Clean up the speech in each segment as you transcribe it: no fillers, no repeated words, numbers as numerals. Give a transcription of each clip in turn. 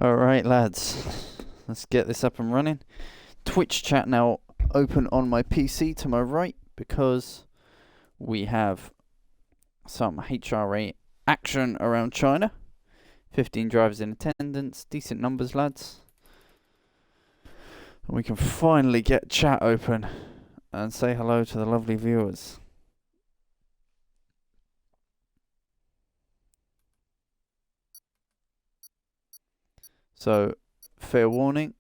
Alright lads, let's get this up and running. Twitch chat now open on my PC to my right because we have some HRA action around China. 15 drivers in attendance, decent numbers lads. And we can finally get chat open and say hello to the lovely viewers. So, fair warning,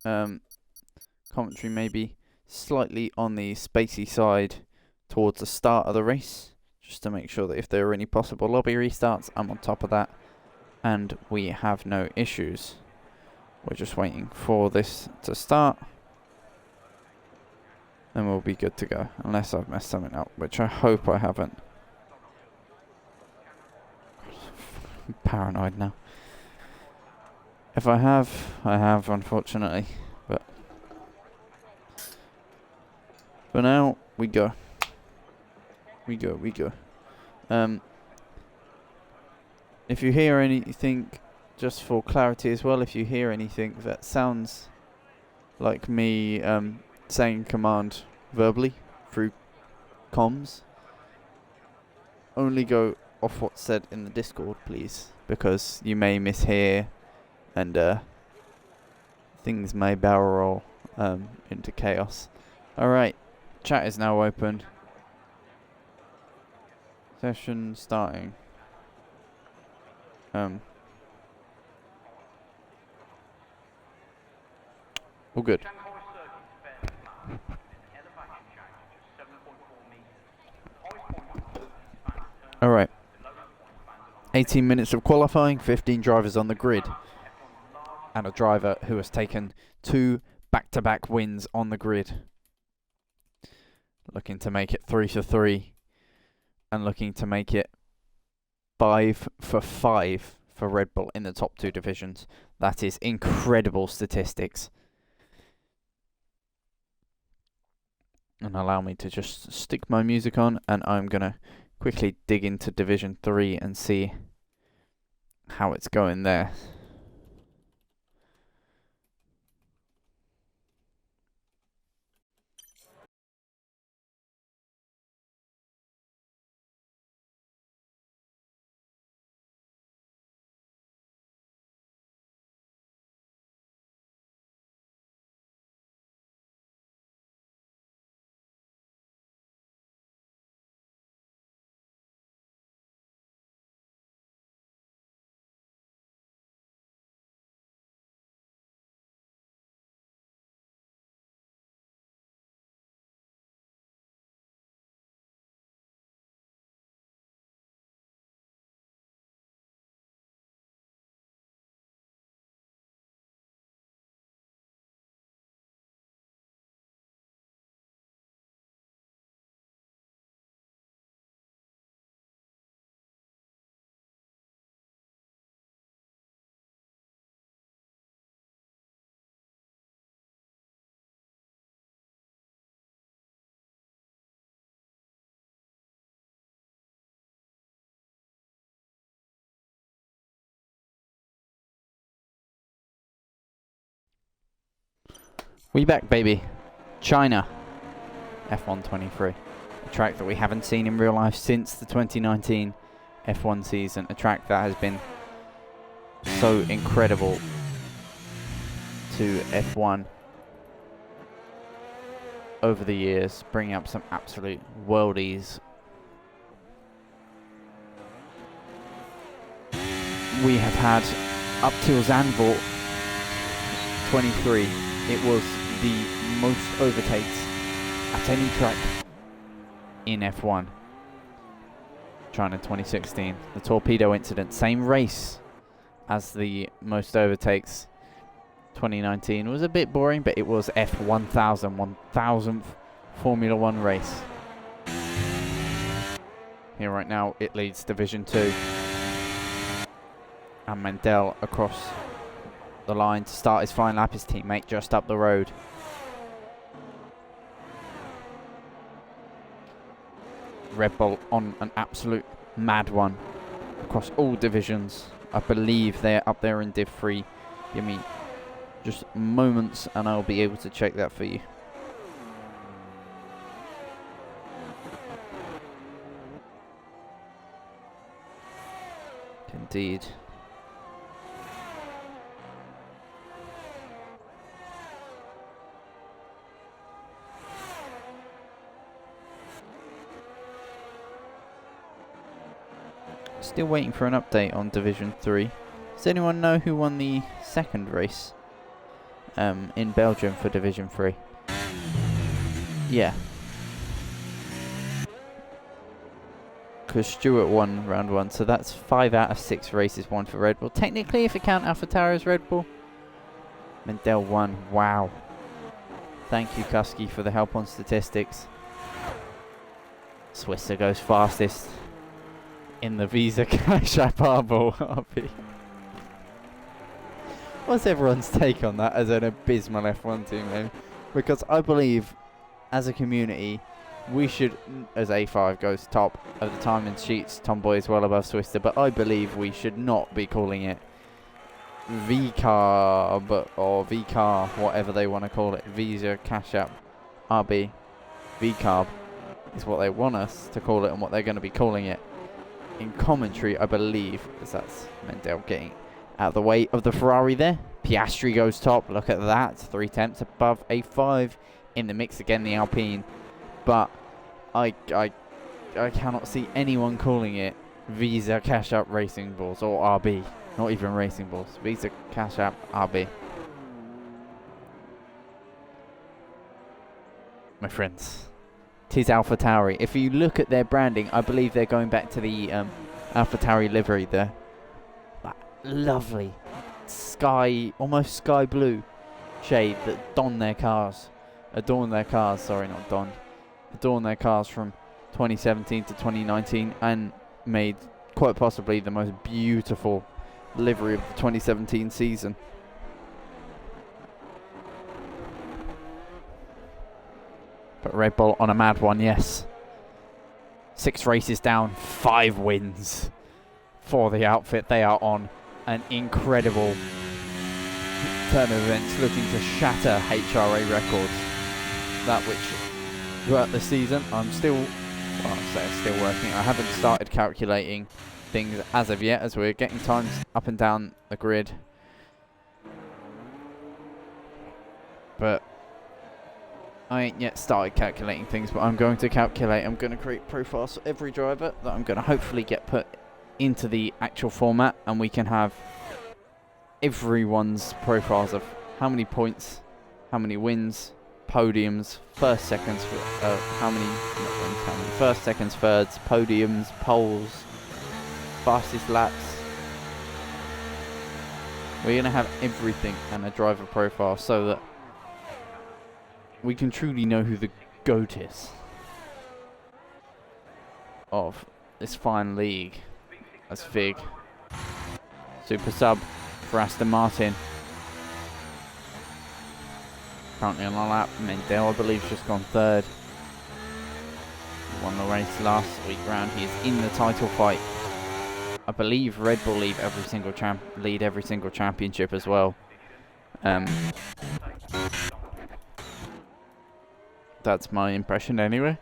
commentary may be slightly on the spacey side towards the start of the race, just to make sure that if there are any possible lobby restarts, I'm on top of that, and we have no issues. We're just waiting for this to start, and we'll be good to go, unless I've messed something up, which I hope I haven't. I'm paranoid now. If I have, unfortunately. But for now, we go. We go. If you hear anything, just for clarity as well, if you hear anything that sounds like me saying command verbally through comms, only go off what's said in the Discord, please, because you may mishear and things may barrel into chaos. Alright, chat is now open. Session starting. All good. Alright. 18 minutes of qualifying, 15 drivers on the grid. And a driver who has taken 2 back-to-back wins on the grid. Looking to make it 3 for 3. And looking to make it 5 for 5 for Red Bull in the top 2 divisions. That is incredible statistics. And allow me to just stick my music on, and I'm going to quickly dig into Division 3 and see how it's going there. We back, baby. China. F123. A track that we haven't seen in real life since the 2019 F1 season. A track that has been so incredible to F1 over the years, bringing up some absolute worldies. We have had up till Zandvoort 23. It was the most overtakes at any track in F1. China 2016. The torpedo incident, same race as the most overtakes. 2019 was a bit boring, but it was F1000, 1000th Formula 1 race. Here right now, it leads Division 2. And Mendel across the line to start his final lap, his teammate just up the road. Red Bull on an absolute mad one across all divisions. I believe they're up there in Div 3 Give me just moments and I'll be able to check that for you. Indeed. Still waiting for an update on Division 3. Does anyone know who won the second race in Belgium for Division 3? Yeah. Because Stewart won round 1, so that's 5 out of 6 races won for Red Bull. Technically, if you count AlphaTauri as Red Bull. Mendel won. Wow. Thank you, Kusky, for the help on statistics. Swisser goes fastest in the Visa Cash App Arbol RB. What's everyone's take on that as an abysmal F1 team, though? Because I believe, as a community, we should, as A5 goes top of the timing sheets, Tomboy is well above Swister, but I believe we should not be calling it VCARB or VCAR, whatever they want to call it. Visa Cash App RB. VCARB is what they want us to call it and what they're going to be calling it. In commentary, I believe, because that's Mendel getting out of the way of the Ferrari there. Piastri goes top. Look at that. 3 tenths above A5 in the mix again, the Alpine. But I cannot see anyone calling it Visa Cash App Racing Balls or RB. Not even Racing Balls. Visa Cash App RB. My friends, tis AlphaTauri. If you look at their branding, I believe they're going back to the AlphaTauri livery there. That lovely sky, almost sky blue shade that adorn their cars, sorry, not don. Adorn their cars from 2017 to 2019 and made quite possibly the most beautiful livery of the 2017 season. But Red Bull on a mad one, yes. 6 races down, 5 wins for the outfit. They are on an incredible turn of events, looking to shatter HRA records. That which throughout the season, I'm still, well, I say still working. I haven't started calculating things as of yet, as we're getting times up and down the grid. But I ain't yet started calculating things, but I'm going to calculate. I'm going to create profiles for every driver that I'm going to hopefully get put into the actual format, and we can have everyone's profiles of how many points, how many wins, podiums, first, seconds, how many first, seconds, thirds, podiums, poles, fastest laps. We're going to have everything and a driver profile so that we can truly know who the GOAT is of this fine league. That's Fig. Super sub for Aston Martin. Currently on a lap. Mendel, I believe, just gone 3rd. He won the race last week round. He is in the title fight. I believe Red Bull lead every single championship as well. That's my impression anyway.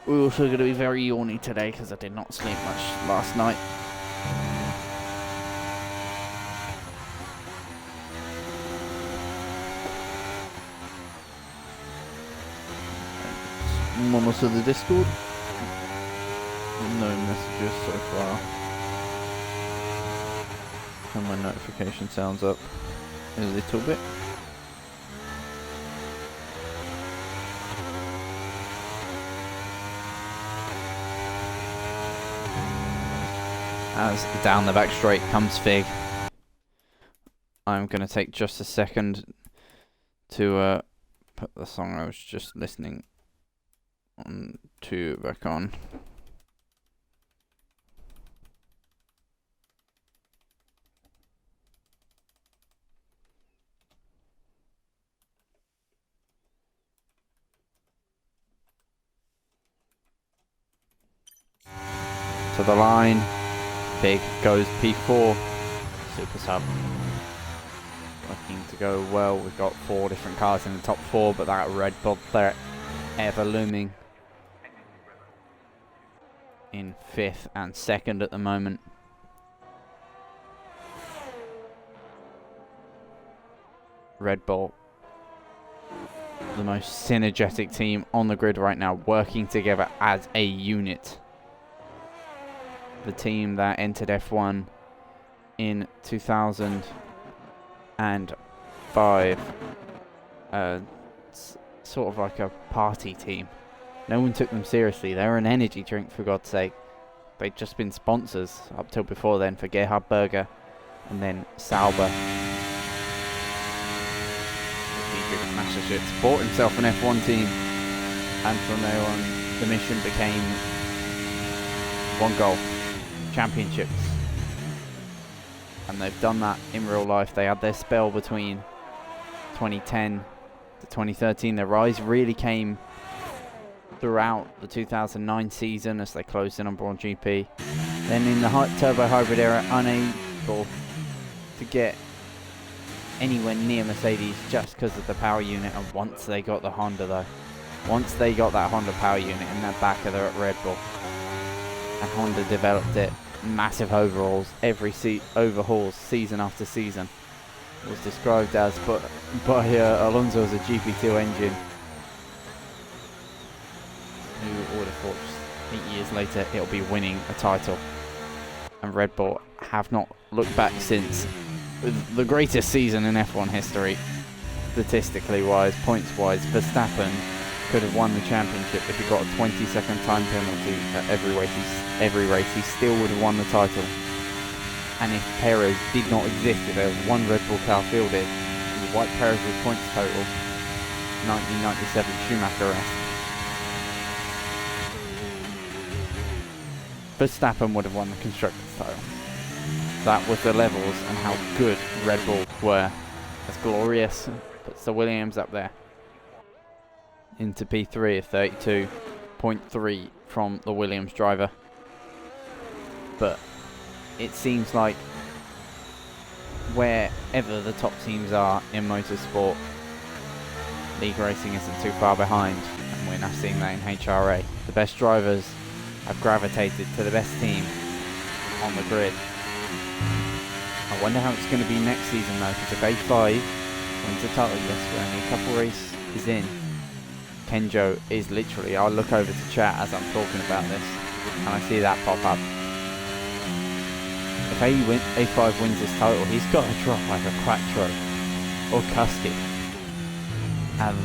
We're also going to be very yawny today because I did not sleep much last night. Monitor the Discord. No messages so far. And my notification sounds up a little bit. As down the back straight comes Fig. I'm going to take just a second to put the song I was just listening on to back on. To the line. Fig goes P4. Super sub. Looking to go well. We've got 4 different cars in the top 4, but that Red Bull threat ever looming in 5th and 2nd at the moment. Red Bull, the most synergetic team on the grid right now, working together as a unit. The team that entered F1 in 2005, sort of like a party team. No one took them seriously. They were an energy drink, for God's sake. They'd just been sponsors up till before then for Gerhard Berger and then Sauber. Massachusetts bought himself an F1 team, and from there on the mission became one goal: championships. And they've done that in real life. They had their spell between 2010 to 2013. Their rise really came throughout the 2009 season as they closed in on Braun GP. Then in the turbo hybrid era, unable to get anywhere near Mercedes just because of the power unit. And once they got the Honda though, once they got that Honda power unit in the back of the Red Bull, and Honda developed it, massive overhauls, overhauls season after season, was described as by Alonso as a GP2 engine, who would have thought just 8 years later it'll be winning a title. And Red Bull have not looked back since. The greatest season in F1 history, statistically wise, points wise. Verstappen could have won the championship if he got a 20-second time penalty at every race. He still would have won the title. And if Perez did not exist, if there was one Red Bull car fielded, he would wipe Perez's points total. 1997 Schumacher arrest. Verstappen would have won the constructors title. That was the levels and how good Red Bull were. That's glorious. Puts the Williams up there. Into P3 of 32.3 from the Williams driver. But it seems like wherever the top teams are in motorsport, league racing isn't too far behind. And we're now seeing that in HRA. The best drivers have gravitated to the best team on the grid. I wonder how it's going to be next season though, because if A5 wins the title, yes, we're only a couple races in. Kenjo is literally, I'll look over to chat as I'm talking about this, and I see that pop up. If A5 wins this title, he's got to drop like a Quattro or Cusky. And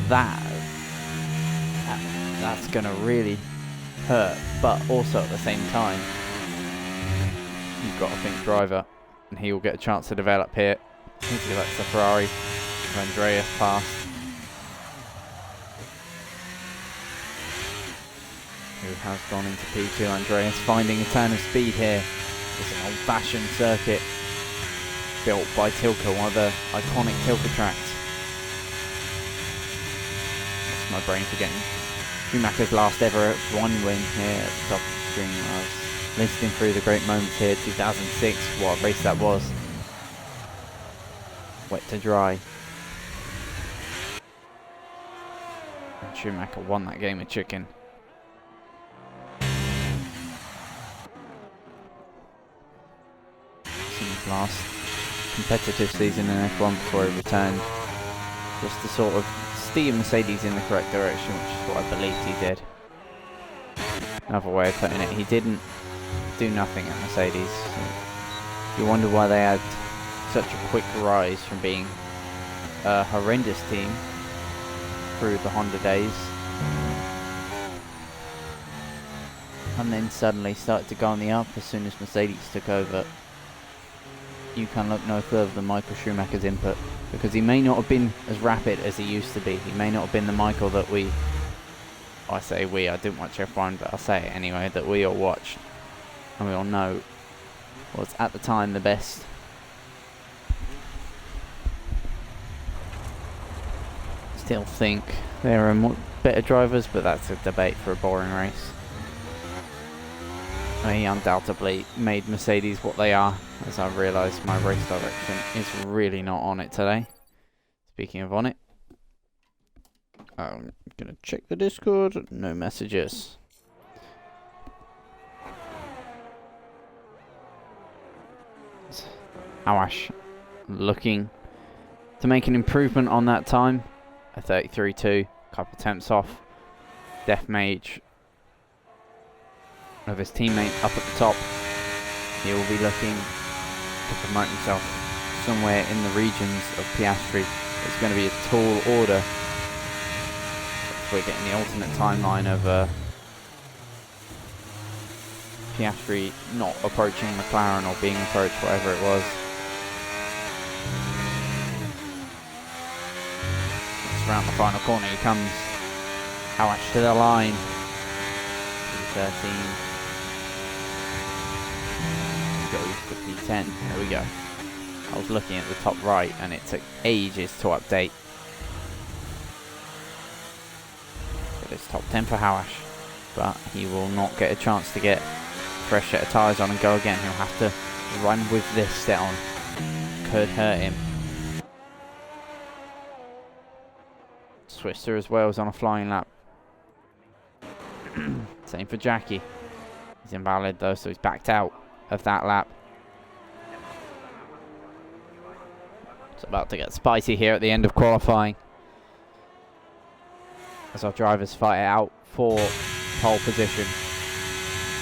that's going to really hurt, but also at the same time, you've got to think driver, and he will get a chance to develop here. That's the Ferrari of Andreas passed. Who has gone into P2. Andreas finding a turn of speed here. It's an old-fashioned circuit built by Tilke, one of the iconic Tilke tracks. That's my brain forgetting. Schumacher's last ever F1 win here at the top of the screen. I was listing through the great moments here. 2006, what a race that was. Wet to dry. And Schumacher won that game of chicken. His last competitive season in F1 before he returned, just to sort of steer Mercedes in the correct direction, which is what I believed he did. Another way of putting it, he didn't do nothing at Mercedes. So you wonder why they had such a quick rise from being a horrendous team through the Honda days, and then suddenly started to go on the up as soon as Mercedes took over. You can look no further than Michael Schumacher's input, because he may not have been as rapid as he used to be. He may not have been the Michael that I didn't watch F1, but I'll say it anyway, that we all watched and we all know was at the time the best. Still think there are better drivers, but that's a debate for a boring race. He undoubtedly made Mercedes what they are, as I realised my race direction is really not on it today. Speaking of on it, I'm going to check the Discord, no messages. Awash looking to make an improvement on that time. A 33.2, couple attempts off. Death Mage of his teammate up at the top. He will be looking to promote himself somewhere in the regions of Piastri. It's going to be a tall order. We're getting the alternate timeline of Piastri not approaching McLaren or being approached, whatever it was. It's around the final corner. He comes. Awash to the line. 13. Goes to P10. There we go. I was looking at the top right and it took ages to update. But it's top 10 for Hawash. But he will not get a chance to get fresh set of tyres on and go again. He'll have to run with this set on. Could hurt him. Swister as well is on a flying lap. Same for Jackie. He's invalid though, so he's backed out of that lap. It's about to get spicy here at the end of qualifying, as our drivers fight it out for pole position.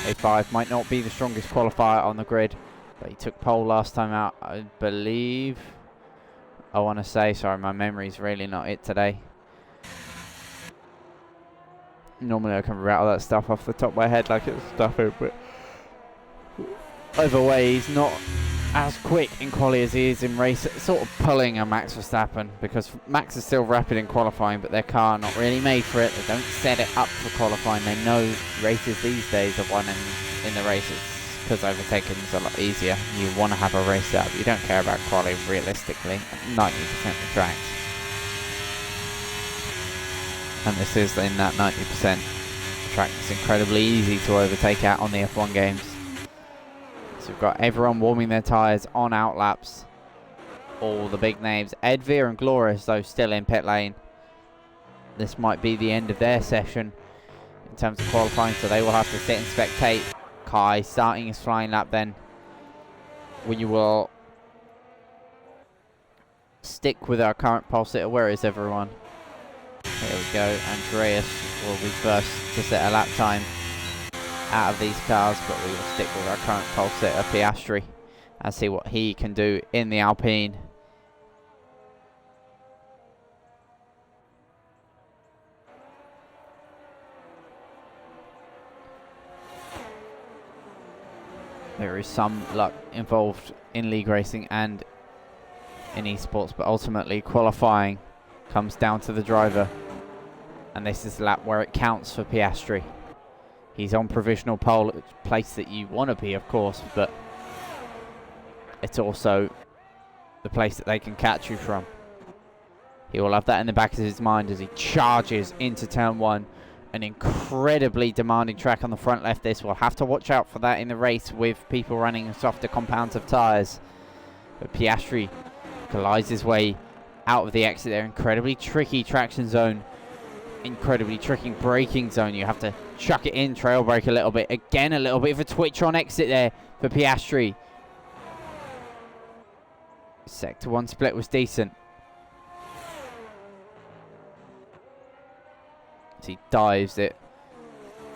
A5 might not be the strongest qualifier on the grid, but he took pole last time out, I believe. I want to say, sorry, my memory's really not it today. Normally I can rattle that stuff off the top of my head like it's stuff, but either way, he's not as quick in quali as he is in race. It's sort of pulling a Max Verstappen, because Max is still rapid in qualifying, but their car not really made for it. They don't set it up for qualifying. They know races these days are won in the races because overtaking is a lot easier. You want to have a race up. You don't care about quali realistically 90% of tracks. And this is in that 90% track. It's incredibly easy to overtake out on the F1 games. So we've got everyone warming their tyres on out laps. All the big names. Ed Veer and Glorious, though, still in pit lane. This might be the end of their session in terms of qualifying, so they will have to sit and spectate. Kai starting his flying lap then. We will stick with our current pole sitter. Where is everyone? Here we go. Andreas will be first to set a lap time out of these cars, but we will stick with our current pole sitter, Piastri, and see what he can do in the Alpine. There is some luck involved in league racing and in esports, but ultimately qualifying comes down to the driver, and this is the lap where it counts for Piastri. He's on provisional pole, place that you want to be, of course, but it's also the place that they can catch you from. He will have that in the back of his mind as he charges into turn one. An incredibly demanding track on the front left. This will have to watch out for that in the race with people running softer compounds of tyres. But Piastri collides his way out of the exit there. Incredibly tricky traction zone. Incredibly tricky braking zone. You have to chuck it in, trail brake a little bit. Again, a little bit of a twitch on exit there for Piastri. Sector 1 split was decent. He dives it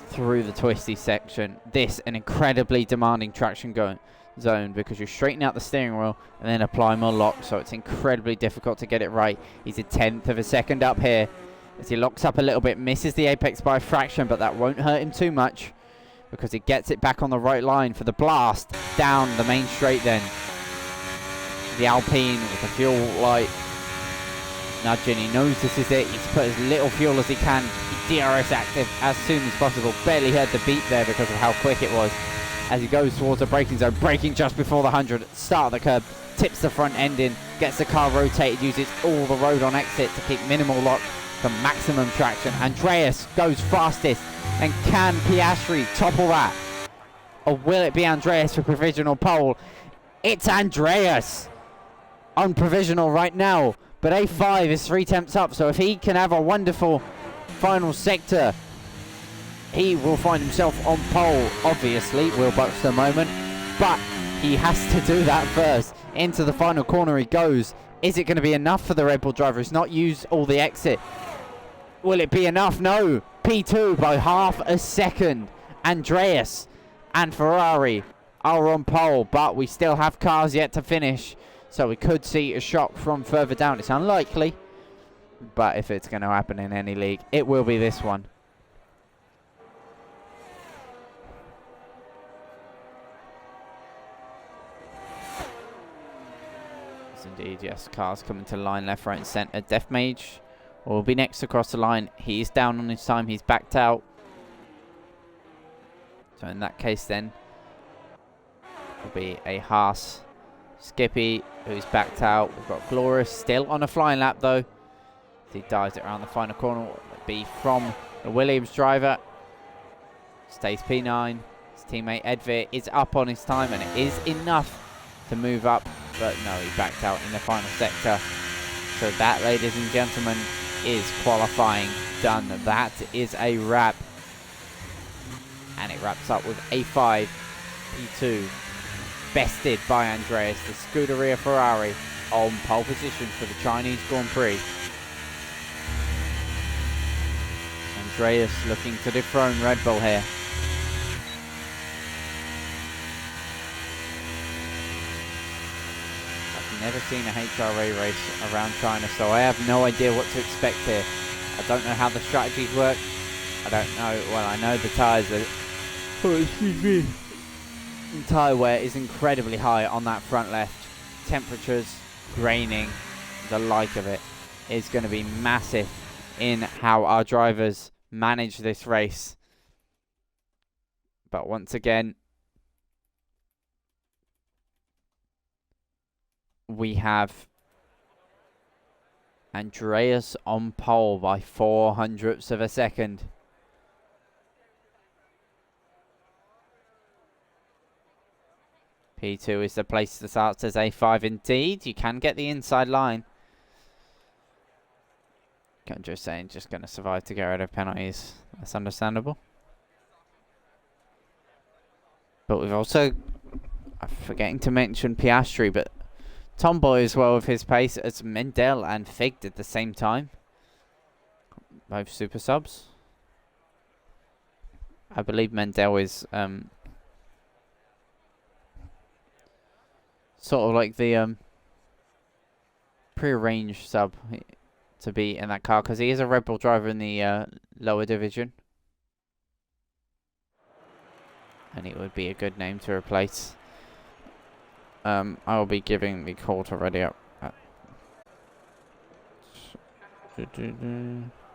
through the twisty section. This an incredibly demanding traction zone, because you straighten out the steering wheel and then apply more lock, so it's incredibly difficult to get it right. He's a 1/10 of a second up here as he locks up a little bit, misses the apex by a fraction, but that won't hurt him too much because he gets it back on the right line for the blast down the main straight. Then the Alpine with the fuel light nudging. He knows this is it. He's put as little fuel as he can. DRS active as soon as possible. Barely heard the beep there because of how quick it was. As he goes towards the braking zone, braking just before the 100, start of the curb, tips the front end in, gets the car rotated, uses all the road on exit to keep minimal lock for maximum traction. Andreas goes fastest, and can Piastri topple that? or will it be Andreas for provisional pole? It's Andreas on provisional right now, but A5 is 3 tenths up, so if he can have a wonderful final sector, he will find himself on pole. Obviously, Will Buxton moment, but he has to do that first. Into the final corner he goes. Is it going to be enough for the Red Bull driver? He's not used all the exit. Will it be enough? No. P2 by half a second. Andreas and Ferrari are on pole, but we still have cars yet to finish, so we could see a shock from further down. It's unlikely, but if it's going to happen in any league, it will be this one. Yes, indeed, yes. Cars coming to line, left, right, and centre. Death Mage will be next across the line. He's down on his time. He's backed out. So in that case, then, will be a Haas. Skippy, who's backed out. We've got Glorious still on a flying lap, though. He dives it around the final corner. Will be from the Williams driver. Stays P9. His teammate Edvir is up on his time, and it is enough to move up. But no, he backed out in the final sector. So that, ladies and gentlemen, is qualifying done. That is a wrap. And it wraps up with A5, P2, bested by Andreas, the Scuderia Ferrari, on pole position for the Chinese Grand Prix. Andreas looking to dethrone Red Bull here. I've never seen a HRA race around China, so I have no idea what to expect here. I don't know how the strategies work. I don't know. Well, I know the tyres are... Oh, excuse me. The tyre wear is incredibly high on that front left. Temperatures, graining, the like of it is going to be massive in how our drivers manage this race. But once again, we have Andreas on pole by 0.04 of a second. P2 is the place to start, says A5 indeed. You can get the inside line. I'm just saying, just going to survive to get rid of penalties. That's understandable. But we've also, I'm forgetting to mention Piastri, but Tomboy as well with his pace, as Mendel and Fig did the same time. Both super subs. I believe Mendel is sort of like the pre-arranged sub to be in that car, because he is a Red Bull driver in the lower division. And it would be a good name to replace. I will be giving the call to ready up.